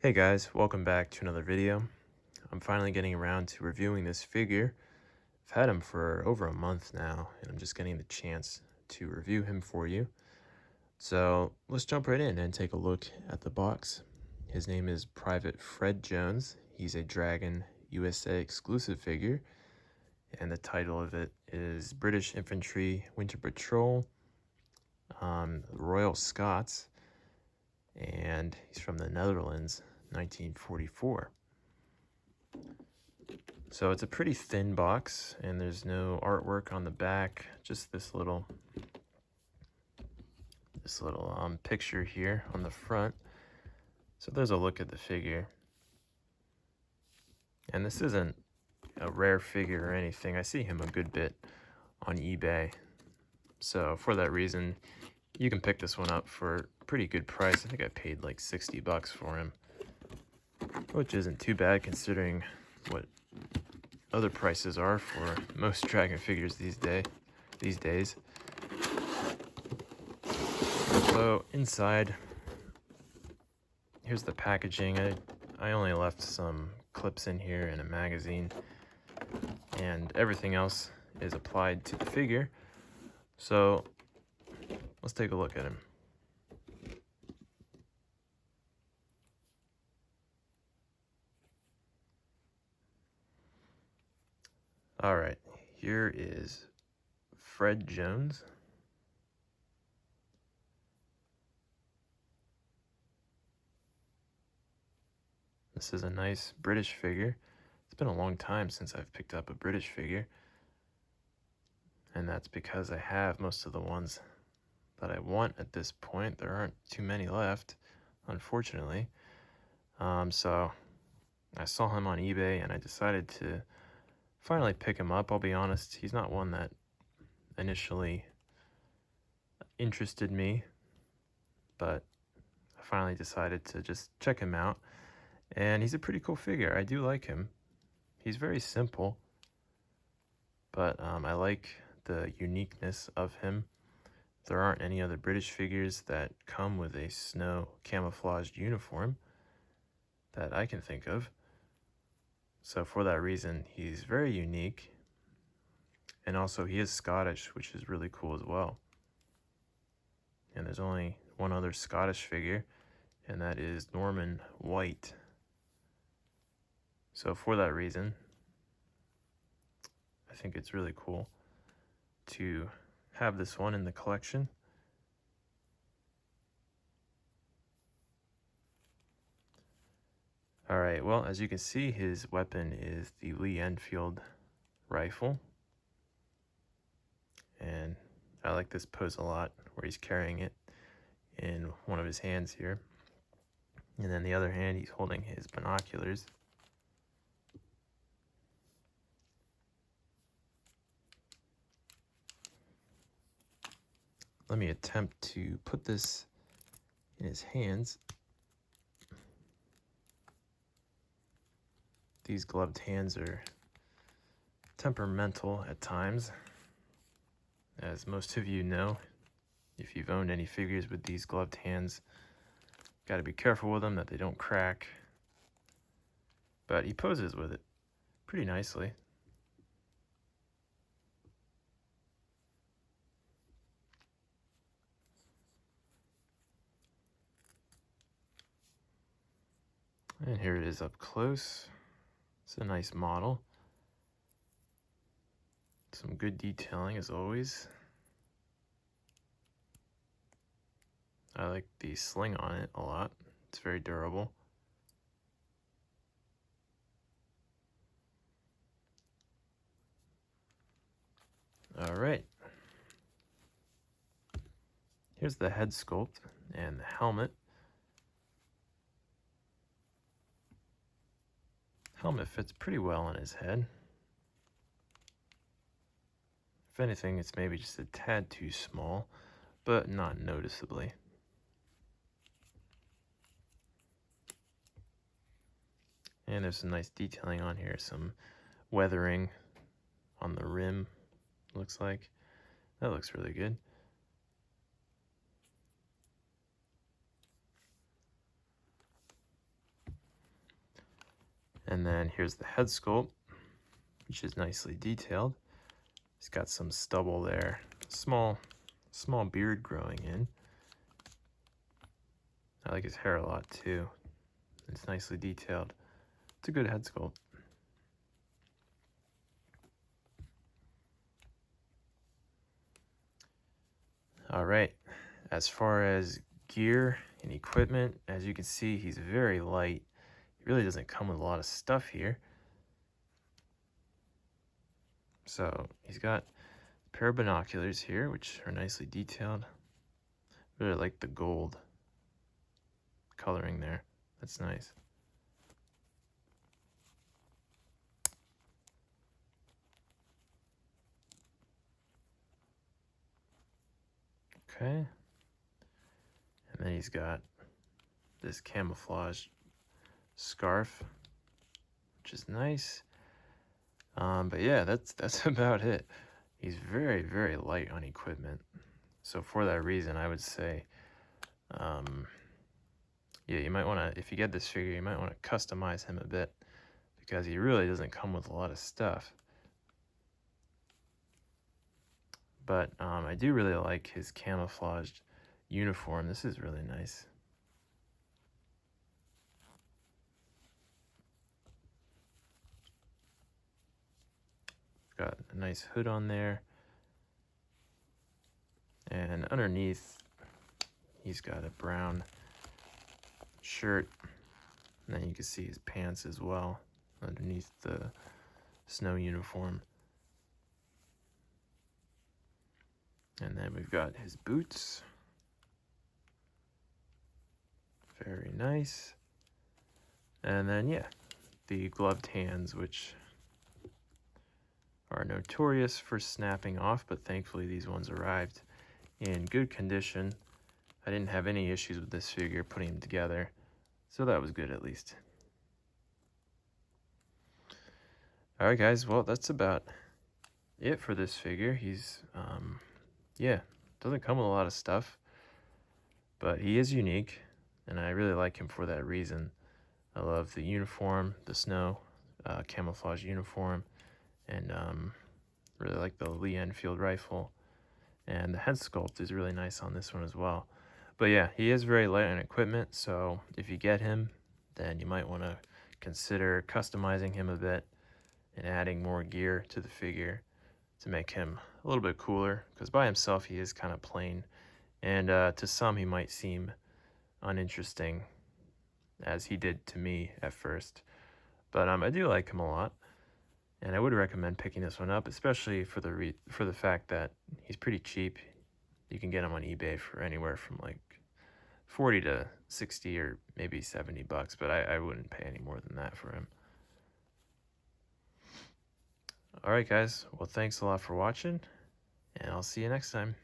Hey guys, welcome back to another video. I'm finally getting around to reviewing this figure. I've had him for over a month now, and I'm just getting the chance to review him for you. So let's jump right in and take a look at the box. His name is Private Fred Jones. He's a Dragon USA exclusive figure, and the title of it is British Infantry Winter Patrol, Royal Scots, and he's from the Netherlands, 1944. So it's a pretty thin box, and there's no artwork on the back, just this little picture here on the front. So there's a look at the figure. And this isn't a rare figure or anything. I see him a good bit on eBay. So for that reason, you can pick this one up for a pretty good price. I think I paid like 60 bucks for him, which isn't too bad considering what other prices are for most Dragon figures these days. So inside, here's the packaging. I only left some clips in here and a magazine, and everything else is applied to the figure. So let's take a look at him. All right, here is Fred Jones. This is a nice British figure. It's been a long time since I've picked up a British figure, and that's because I have most of the ones that I want at this point. There aren't too many left, unfortunately. So I saw him on eBay and I decided to finally pick him up. I'll be honest, he's not one that initially interested me, but I finally decided to just check him out, and he's a pretty cool figure. I do like him. He's very simple, but I like the uniqueness of him. There aren't any other British figures that come with a snow camouflaged uniform that I can think of. So for that reason, he's very unique. And also he is Scottish, which is really cool as well. And there's only one other Scottish figure, and that is Norman White. So for that reason, I think it's really cool to have this one in the collection. Alright, well, as you can see, his weapon is the Lee Enfield rifle. And I like this pose a lot, where he's carrying it in one of his hands here. And then the other hand, he's holding his binoculars. Let me attempt to put this in his hands. These gloved hands are temperamental at times, as most of you know. If you've owned any figures with these gloved hands, got to be careful with them that they don't crack. But he poses with it pretty nicely. And here it is up close. It's a nice model. Some good detailing as always. I like the sling on it a lot. It's very durable. All right. Here's the head sculpt and the helmet. Helmet fits pretty well on his head. If anything, it's maybe just a tad too small, but not noticeably. And there's some nice detailing on here, some weathering on the rim, looks like. That looks really good. And then here's the head sculpt, which is nicely detailed. He's got some stubble there, small beard growing in. I like his hair a lot too. It's nicely detailed. It's a good head sculpt. All right, as far as gear and equipment, as you can see, he's very light. He really doesn't come with a lot of stuff here. So he's got a pair of binoculars here, which are nicely detailed. Really like the gold coloring there. That's nice. Okay. And then he's got this camouflage scarf, which is nice. But yeah, that's about it. He's very, very light on equipment. So for that reason, I would say, yeah, you might want to, if you get this figure, you might want to customize him a bit because he really doesn't come with a lot of stuff. But I do really like his camouflaged uniform. This is really nice. Got a nice hood on there. And underneath, he's got a brown shirt. And then you can see his pants as well underneath the snow uniform. And then we've got his boots. Very nice. And then, yeah, the gloved hands, which are notorious for snapping off, but thankfully these ones arrived in good condition. I didn't have any issues with this figure putting them together, so that was good at least. Alright guys, well that's about it for this figure. He's, yeah, doesn't come with a lot of stuff, but he is unique, and I really like him for that reason. I love the uniform, the snow camouflage uniform, and really like the Lee Enfield rifle, and the head sculpt is really nice on this one as well. But yeah, he is very light on equipment, so if you get him, then you might want to consider customizing him a bit and adding more gear to the figure to make him a little bit cooler, because by himself he is kind of plain, and to some he might seem uninteresting, as he did to me at first. But I do like him a lot, and I would recommend picking this one up, especially for the fact that he's pretty cheap. You can get him on eBay for anywhere from like 40 to 60 or maybe 70 bucks, but I wouldn't pay any more than that for him. Alright guys, well thanks a lot for watching, and I'll see you next time.